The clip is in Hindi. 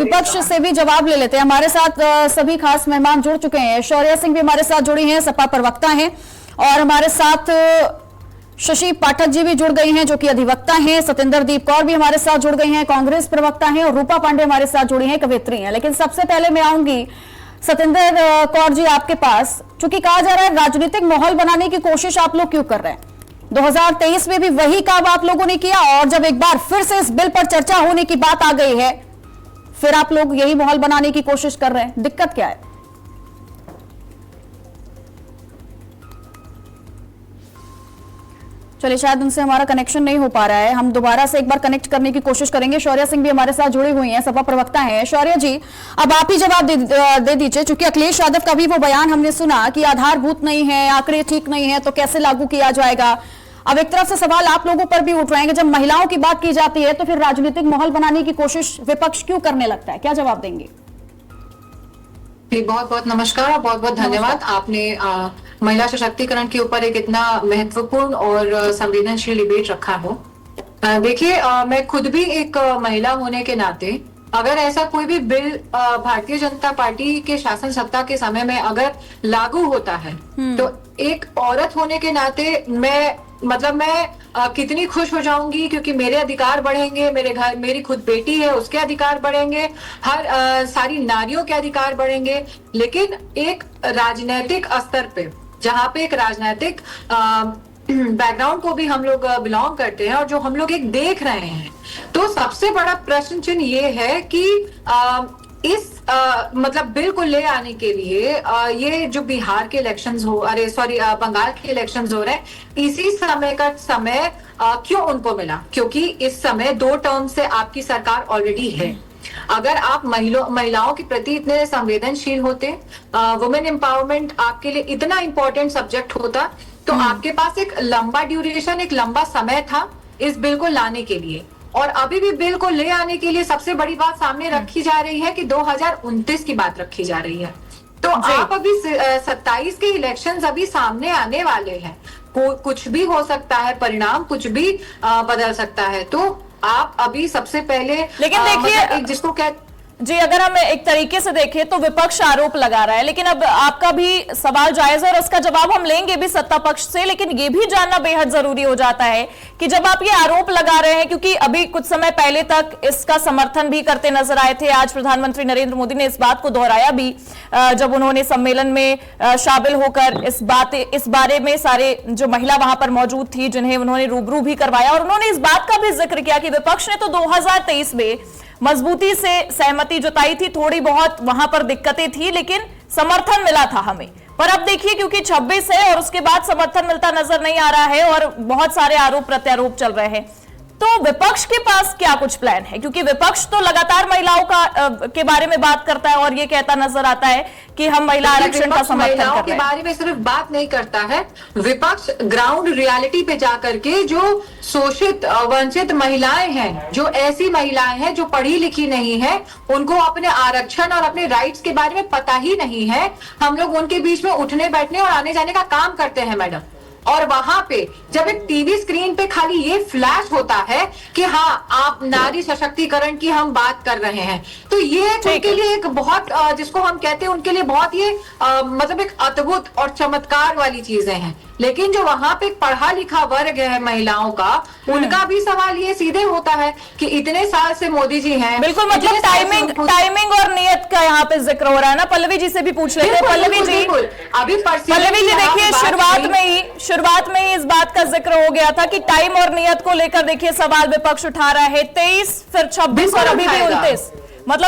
विपक्ष से भी जवाब ले लेते हैं। हमारे साथ सभी खास मेहमान जुड़ चुके हैं। शौर्या सिंह भी हमारे साथ जुड़ी हैं, सपा प्रवक्ता हैं, और हमारे साथ शशि पाठक जी भी जुड़ गई हैं जो कि अधिवक्ता हैं। सतेंद्र दीप कौर भी हमारे साथ जुड़ गई हैं, कांग्रेस प्रवक्ता हैं, और रूपा पांडे हमारे साथ जुड़ी हैं, कवियत्री हैं। लेकिन सबसे पहले मैं आऊंगी सतेंद्र कौर जी आपके पास, चूंकि कहा जा रहा है राजनीतिक माहौल बनाने की कोशिश आप लोग क्यों कर रहे हैं? 2023 में भी वही काम आप लोगों ने किया, और जब एक बार फिर से इस बिल पर चर्चा होने की बात आ गई है, फिर आप लोग यही माहौल बनाने की कोशिश कर रहे हैं। दिक्कत क्या है? चलिए, शायद उनसे हमारा कनेक्शन नहीं हो पा रहा है, हम दोबारा से एक बार कनेक्ट करने की कोशिश करेंगे। शौर्या सिंह भी हमारे साथ जुड़ी हुई हैं, सपा प्रवक्ता हैं। शौर्या जी, अब आप ही जवाब दे दीजिए, क्योंकि अखिलेश यादव का भी वो बयान हमने सुना कि आधारभूत नहीं है, आंकड़े ठीक नहीं है, तो कैसे लागू किया जाएगा। अब एक तरफ से सवाल आप लोगों पर भी उठ रहे हैं कि जब महिलाओं की बात की जाती है तो फिर राजनीतिक माहौल बनाने की कोशिश विपक्ष क्यों करने लगता है? क्या जवाब देंगे? बहुत बहुत नमस्कार और बहुत बहुत धन्यवाद। आपने महिला सशक्तिकरण के ऊपर एक इतना महत्वपूर्ण और संवेदनशील डिबेट रखा हो। देखिए, मैं खुद भी एक महिला होने के नाते, अगर ऐसा कोई भी बिल भारतीय जनता पार्टी के शासन सत्ता के समय में अगर लागू होता है तो एक औरत होने के नाते मैं कितनी खुश हो जाऊंगी, क्योंकि मेरे अधिकार बढ़ेंगे, मेरे घर मेरी खुद बेटी है उसके अधिकार बढ़ेंगे, हर सारी नारियों के अधिकार बढ़ेंगे। लेकिन एक राजनीतिक स्तर पे, जहाँ पे एक राजनीतिक बैकग्राउंड को भी हम लोग बिलोंग करते हैं और जो हम लोग एक देख रहे हैं, तो सबसे बड़ा प्रश्न चिन्ह ये है कि इस बिल को ले आने के लिए ये जो बिहार के इलेक्शंस बंगाल के इलेक्शंस हो रहे हैं, इसी समय का समय क्यों उनको मिला? क्योंकि इस समय 2 टर्म से आपकी सरकार ऑलरेडी है। अगर आप महिलाओं के प्रति इतने संवेदनशील होते, वुमेन एम्पावरमेंट आपके लिए इतना इंपॉर्टेंट सब्जेक्ट होता, तो आपके पास एक लंबा ड्यूरेशन, एक लंबा समय था इस बिल को लाने के लिए। और अभी भी बिल को ले आने के लिए सबसे बड़ी बात सामने रखी जा रही है कि 2029 की बात रखी जा रही है। तो आप अभी 27 के इलेक्शंस अभी सामने आने वाले हैं, कुछ भी हो सकता है, परिणाम कुछ भी बदल सकता है। तो आप अभी सबसे पहले, लेकिन देखिए जिसको जी, अगर हम एक तरीके से देखें तो विपक्ष आरोप लगा रहा है, लेकिन अब आपका भी सवाल जायज है और उसका जवाब हम लेंगे भी सत्ता पक्ष से। लेकिन ये भी जानना बेहद जरूरी हो जाता है कि जब आप ये आरोप लगा रहे हैं, क्योंकि अभी कुछ समय पहले तक इसका समर्थन भी करते नजर आए थे, आज प्रधानमंत्री नरेंद्र मोदी ने इस बात को दोहराया भी जब उन्होंने सम्मेलन में शामिल होकर इस बारे में सारे जो महिला वहां पर मौजूद थी जिन्हें उन्होंने रूबरू भी करवाया, और उन्होंने इस बात का भी जिक्र किया कि विपक्ष ने तो 2023 में मजबूती से सहमति जताई थी, थोड़ी बहुत वहां पर दिक्कतें थी लेकिन समर्थन मिला था हमें। पर अब देखिए, क्योंकि 26 है और उसके बाद समर्थन मिलता नजर नहीं आ रहा है और बहुत सारे आरोप प्रत्यारोप चल रहे हैं, तो विपक्ष के पास क्या कुछ प्लान है? क्योंकि विपक्ष तो लगातार महिलाओं के बारे में बात करता है और ये कहता नजर आता है कि हम महिला आरक्षण का समर्थन कर रहे हैं। महिलाओं के बारे में सिर्फ बात नहीं करता है, विपक्ष ग्राउंड रियलिटी पे जाकर के जो शोषित वंचित महिलाएं हैं, जो ऐसी महिलाएं हैं जो पढ़ी लिखी नहीं है, उनको अपने आरक्षण और अपने राइट्स के बारे में पता ही नहीं है, हम लोग उनके बीच में उठने बैठने और आने जाने का काम करते हैं मैडम। और वहां पे जब एक टीवी स्क्रीन पे खाली ये फ्लैश होता है कि हाँ, आप नारी सशक्तिकरण की हम बात कर रहे हैं, तो ये उनके लिए एक बहुत, जिसको हम कहते हैं, उनके लिए बहुत ये एक अद्भुत और चमत्कार वाली चीजें हैं। लेकिन जो वहां पे पढ़ा लिखा वर्ग है महिलाओं का, उनका भी सवाल ये सीधे होता है कि इतने साल से मोदी जी हैं। बिल्कुल, मतलब टाइमिंग और नियत का यहाँ पे जिक्र हो रहा है ना। पल्लवी जी से भी पूछ लेते हैं। पल्लवी जी, देखिए, शुरुआत में ही इस बात का जिक्र हो गया था कि टाइम और नियत को लेकर देखिए सवाल विपक्ष उठा रहा है। 23, फिर 26 और अभी भी 29।